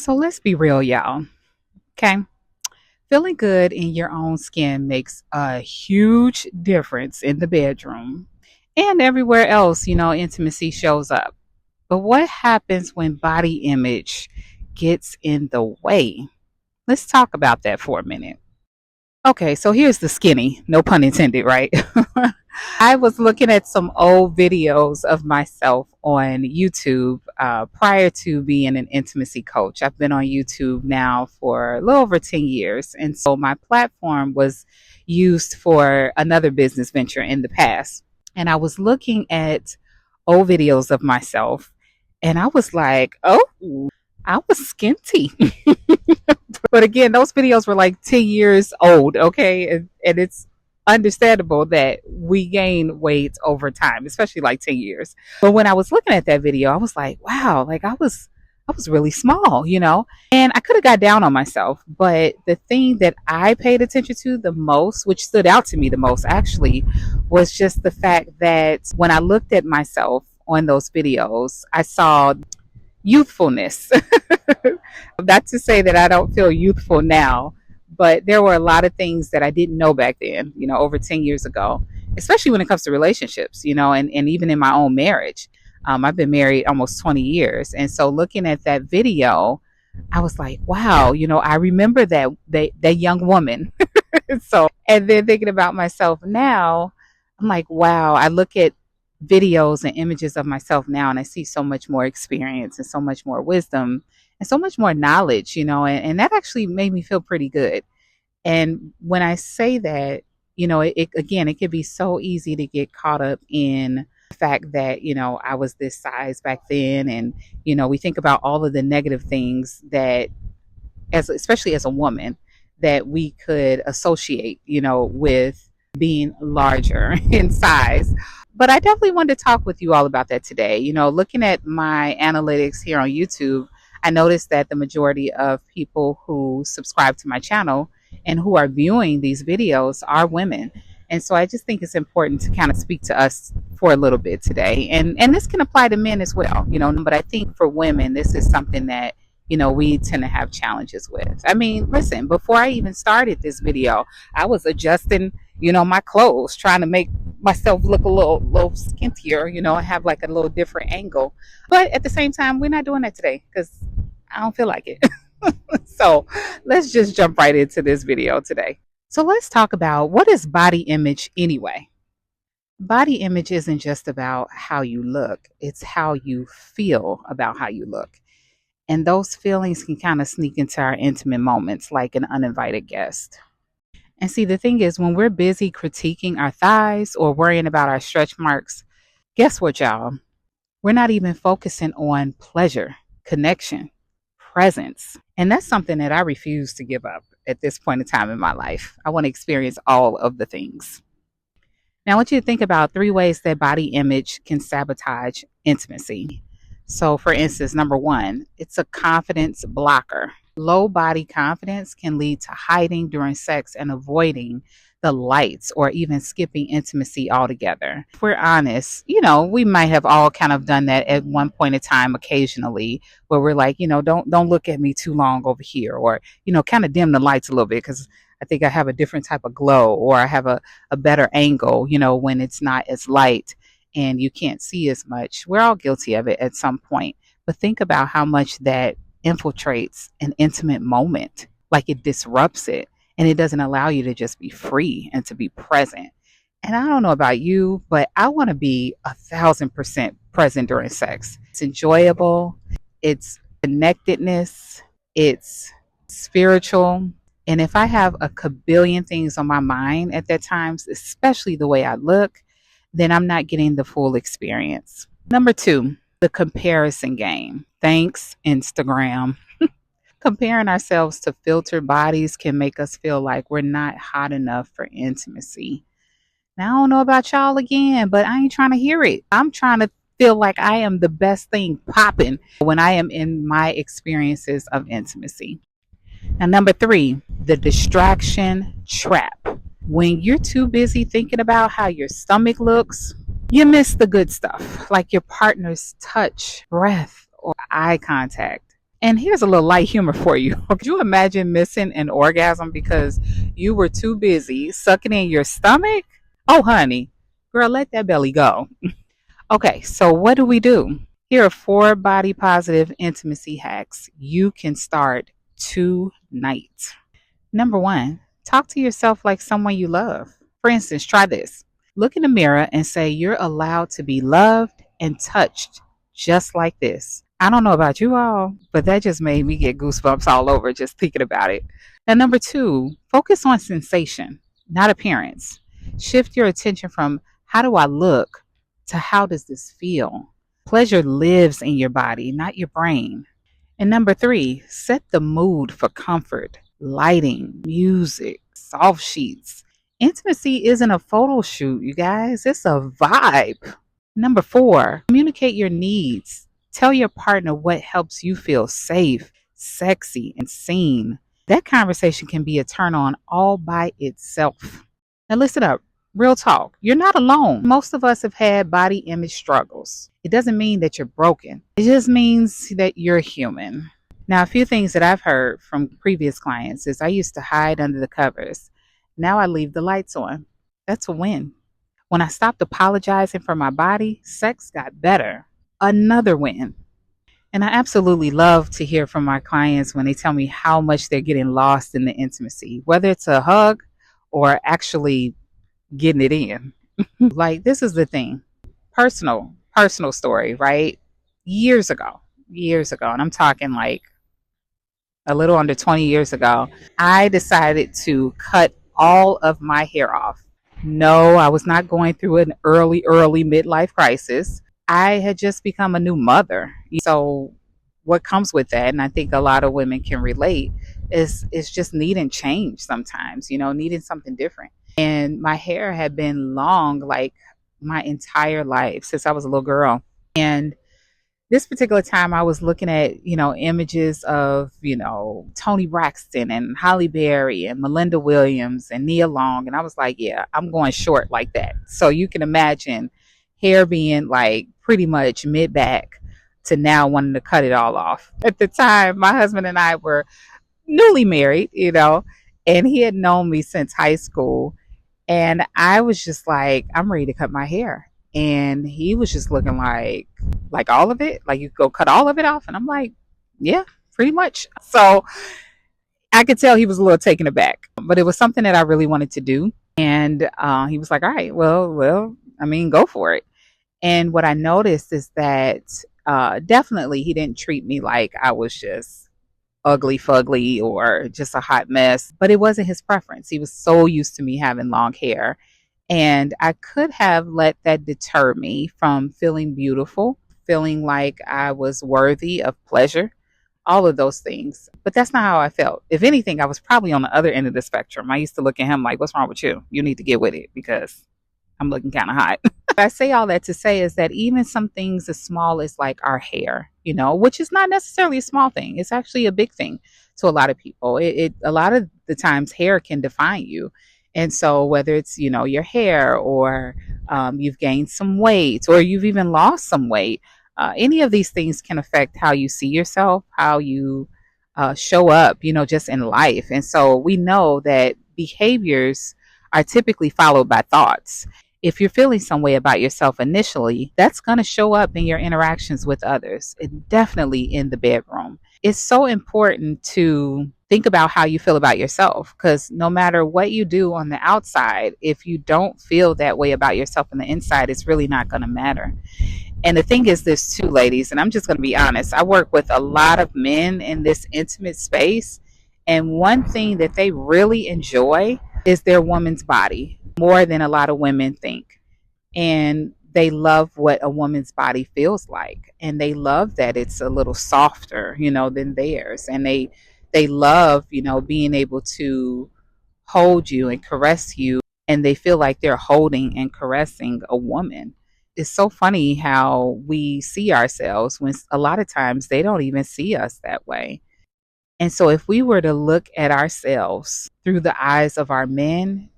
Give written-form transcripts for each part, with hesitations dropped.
So let's be real, y'all. Okay. Feeling good in your own skin makes a huge difference in the bedroom and everywhere else, intimacy shows up. But what happens when body image gets in the way? Let's talk about that for a minute. Okay, so here's the skinny, no pun intended, right? I was looking at some old videos of myself on YouTube prior to being an intimacy coach. I've been on YouTube now for a little over 10 years. And so my platform was used for another business venture in the past. And I was looking at old videos of myself and I was like, oh, I was skinty. But again, those videos were like 10 years old, okay? And it's understandable that we gain weight over time, especially like 10 years. But when I was looking at that video, I was like, wow, like I was really small, And I could have got down on myself, but the thing that I paid attention to the most, which stood out to me the most actually, was just the fact that when I looked at myself on those videos, I saw youthfulness. Not to say that I don't feel youthful now, but there were a lot of things that I didn't know back then, over 10 years ago, especially when it comes to relationships, and even in my own marriage. I've been married almost 20 years. And so looking at that video, I was like, wow, I remember that young woman. So, and then thinking about myself now, I'm like, wow, I look at videos and images of myself now and I see so much more experience and so much more wisdom and so much more knowledge, and that actually made me feel pretty good. And when I say that, again, it could be so easy to get caught up in the fact that, I was this size back then. And, we think about all of the negative things that, especially as a woman, that we could associate, with being larger in size. But I definitely wanted to talk with you all about that today. Looking at my analytics here on YouTube, I noticed that the majority of people who subscribe to my channel and who are viewing these videos are women. And so I just think it's important to kind of speak to us for a little bit today. And this can apply to men as well, but I think for women, this is something that, we tend to have challenges with. I mean, listen, before I even started this video, I was adjusting, my clothes, trying to make myself look a little skintier, and have like a little different angle. But at the same time, we're not doing that today because I don't feel like it. So let's just jump right into this video today. So let's talk about, what is body image anyway? Body image isn't just about how you look, it's how you feel about how you look. And those feelings can kind of sneak into our intimate moments like an uninvited guest. And see, the thing is, when we're busy critiquing our thighs or worrying about our stretch marks, guess what, y'all? We're not even focusing on pleasure, connection, presence. And that's something that I refuse to give up at this point in time in my life. I want to experience all of the things. Now, I want you to think about 3 ways that body image can sabotage intimacy. So, for instance, number 1, it's a confidence blocker. Low body confidence can lead to hiding during sex and avoiding the lights or even skipping intimacy altogether. If we're honest, we might have all kind of done that at one point in time occasionally, where we're like, don't look at me too long over here, or, kind of dim the lights a little bit because I think I have a different type of glow, or I have a better angle, when it's not as light and you can't see as much. We're all guilty of it at some point. But think about how much that infiltrates an intimate moment, like it disrupts it, and it doesn't allow you to just be free and to be present. And I don't know about you, but I want to be 1,000% present during sex. It's enjoyable, it's connectedness, it's spiritual. And if I have a kabillion things on my mind at that times, especially the way I look, then I'm not getting the full experience. Number 2, the comparison game. Thanks, Instagram. Comparing ourselves to filtered bodies can make us feel like we're not hot enough for intimacy. Now, I don't know about y'all again, but I ain't trying to hear it. I'm trying to feel like I am the best thing popping when I am in my experiences of intimacy. Now, number 3, the distraction trap. When you're too busy thinking about how your stomach looks, you miss the good stuff, like your partner's touch, breath, or eye contact. And here's a little light humor for you. Could you imagine missing an orgasm because you were too busy sucking in your stomach? Oh, honey, girl, let that belly go. Okay, so what do? Here are 4 body positive intimacy hacks you can start tonight. Number 1, talk to yourself like someone you love. For instance, try this. Look in the mirror and say you're allowed to be loved and touched just like this. I don't know about you all, but that just made me get goosebumps all over just thinking about it. And number 2, focus on sensation, not appearance. Shift your attention from how do I look to how does this feel? Pleasure lives in your body, not your brain. And number 3, set the mood for comfort, lighting, music, soft sheets. Intimacy isn't a photo shoot, you guys, it's a vibe. Number 4, communicate your needs. Tell your partner what helps you feel safe, sexy, and seen. That conversation can be a turn on all by itself. Now, listen up. Real talk. You're not alone. Most of us have had body image struggles. It doesn't mean that you're broken, it just means that you're human. Now, a few things that I've heard from previous clients is I used to hide under the covers. Now I leave the lights on. That's a win. When I stopped apologizing for my body, sex got better. Another win. And I absolutely love to hear from my clients when they tell me how much they're getting lost in the intimacy, whether it's a hug or actually getting it in. Like, this is the thing. Personal story, right? Years ago, and I'm talking like a little under 20 years ago, I decided to cut all of my hair off. No, I was not going through an early midlife crisis. I had just become a new mother. So what comes with that, and I think a lot of women can relate, is just needing change sometimes, needing something different. And my hair had been long like my entire life since I was a little girl. And this particular time I was looking at, images of, Toni Braxton and Halle Berry and Melinda Williams and Nia Long. And I was like, yeah, I'm going short like that. So you can imagine hair being like pretty much mid back to now wanting to cut it all off. At the time, my husband and I were newly married, and he had known me since high school. And I was just like, I'm ready to cut my hair. And he was just looking like all of it, like you go cut all of it off. And I'm like, yeah, pretty much. So I could tell he was a little taken aback, but it was something that I really wanted to do. And he was like, all right, well, I mean, go for it. And what I noticed is that definitely he didn't treat me like I was just ugly fugly or just a hot mess, but it wasn't his preference. He was so used to me having long hair. And I could have let that deter me from feeling beautiful, feeling like I was worthy of pleasure, all of those things. But that's not how I felt. If anything, I was probably on the other end of the spectrum. I used to look at him like, what's wrong with you? You need to get with it because I'm looking kind of hot. I say all that to say is that even some things as small as like our hair, which is not necessarily a small thing. It's actually a big thing to a lot of people. It a lot of the times hair can define you. And so whether it's, your hair or you've gained some weight or you've even lost some weight, any of these things can affect how you see yourself, how you show up, just in life. And so we know that behaviors are typically followed by thoughts. If you're feeling some way about yourself initially, that's going to show up in your interactions with others, and definitely in the bedroom. It's so important to think about how you feel about yourself, because no matter what you do on the outside, if you don't feel that way about yourself on the inside, it's really not going to matter. And the thing is this too, ladies, and I'm just going to be honest, I work with a lot of men in this intimate space, and one thing that they really enjoy is their woman's body more than a lot of women think. And they love what a woman's body feels like. And they love that it's a little softer, than theirs. And they love, being able to hold you and caress you. And they feel like they're holding and caressing a woman. It's so funny how we see ourselves when a lot of times they don't even see us that way. And so if we were to look at ourselves through the eyes of our men,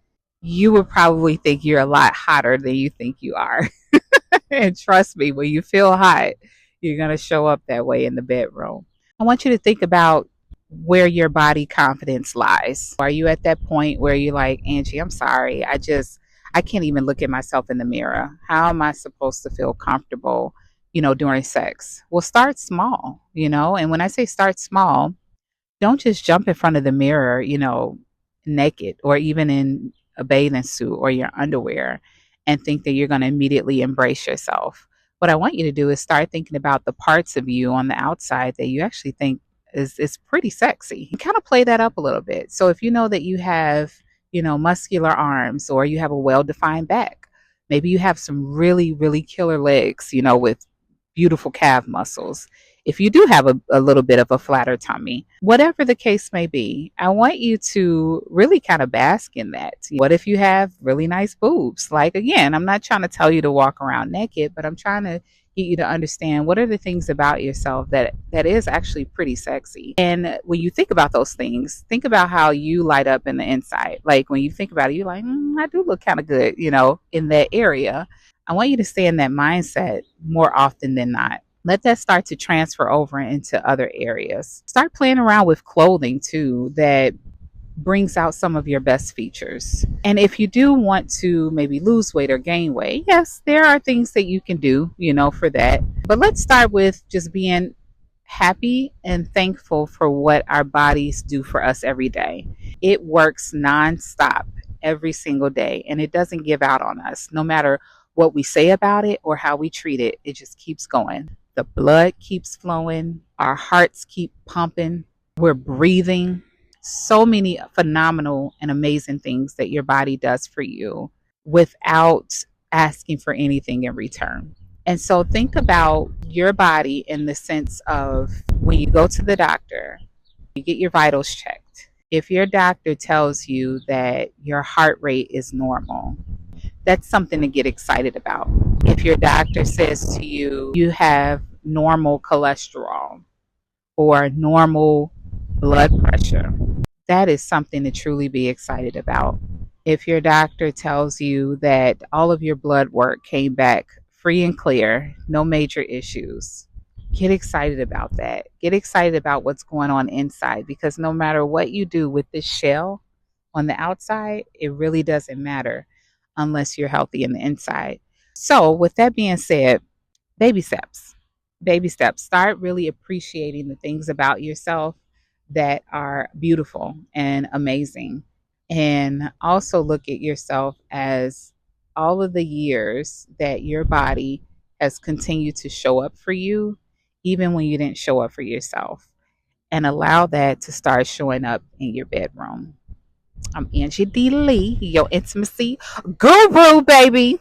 you would probably think you're a lot hotter than you think you are. And trust me, when you feel hot, you're going to show up that way in the bedroom. I want you to think about where your body confidence lies. Are you at that point where you're like, Angie, I'm sorry. I can't even look at myself in the mirror. How am I supposed to feel comfortable, during sex? Well, start small, and when I say start small, don't just jump in front of the mirror, naked or even in a bathing suit or your underwear and think that you're going to immediately embrace yourself. What I want you to do is start thinking about the parts of you on the outside that you actually think is pretty sexy. And kind of play that up a little bit. So if you know that you have, muscular arms or you have a well-defined back, maybe you have some really, really killer legs, with beautiful calf muscles. If you do have a little bit of a flatter tummy, whatever the case may be, I want you to really kind of bask in that. What if you have really nice boobs? Like, again, I'm not trying to tell you to walk around naked, but I'm trying to get you to understand what are the things about yourself that is actually pretty sexy. And when you think about those things, think about how you light up in the inside. Like when you think about it, you're like, I do look kind of good, in that area. I want you to stay in that mindset more often than not. Let that start to transfer over into other areas. Start playing around with clothing too that brings out some of your best features. And if you do want to maybe lose weight or gain weight, yes, there are things that you can do, for that. But let's start with just being happy and thankful for what our bodies do for us every day. It works nonstop every single day, and it doesn't give out on us. No matter what we say about it or how we treat it, it just keeps going. The blood keeps flowing, our hearts keep pumping, we're breathing. So many phenomenal and amazing things that your body does for you without asking for anything in return. And so think about your body in the sense of when you go to the doctor, you get your vitals checked. If your doctor tells you that your heart rate is normal, that's something to get excited about. If your doctor says to you, you have normal cholesterol or normal blood pressure, that is something to truly be excited about. If your doctor tells you that all of your blood work came back free and clear, no major issues, get excited about that. Get excited about what's going on inside because no matter what you do with this shell on the outside, it really doesn't matter unless you're healthy in the inside. So, with that being said, baby steps. Baby steps. Start really appreciating the things about yourself that are beautiful and amazing. And also look at yourself as all of the years that your body has continued to show up for you, even when you didn't show up for yourself. And allow that to start showing up in your bedroom. I'm Angie D. Lee, your intimacy guru, baby.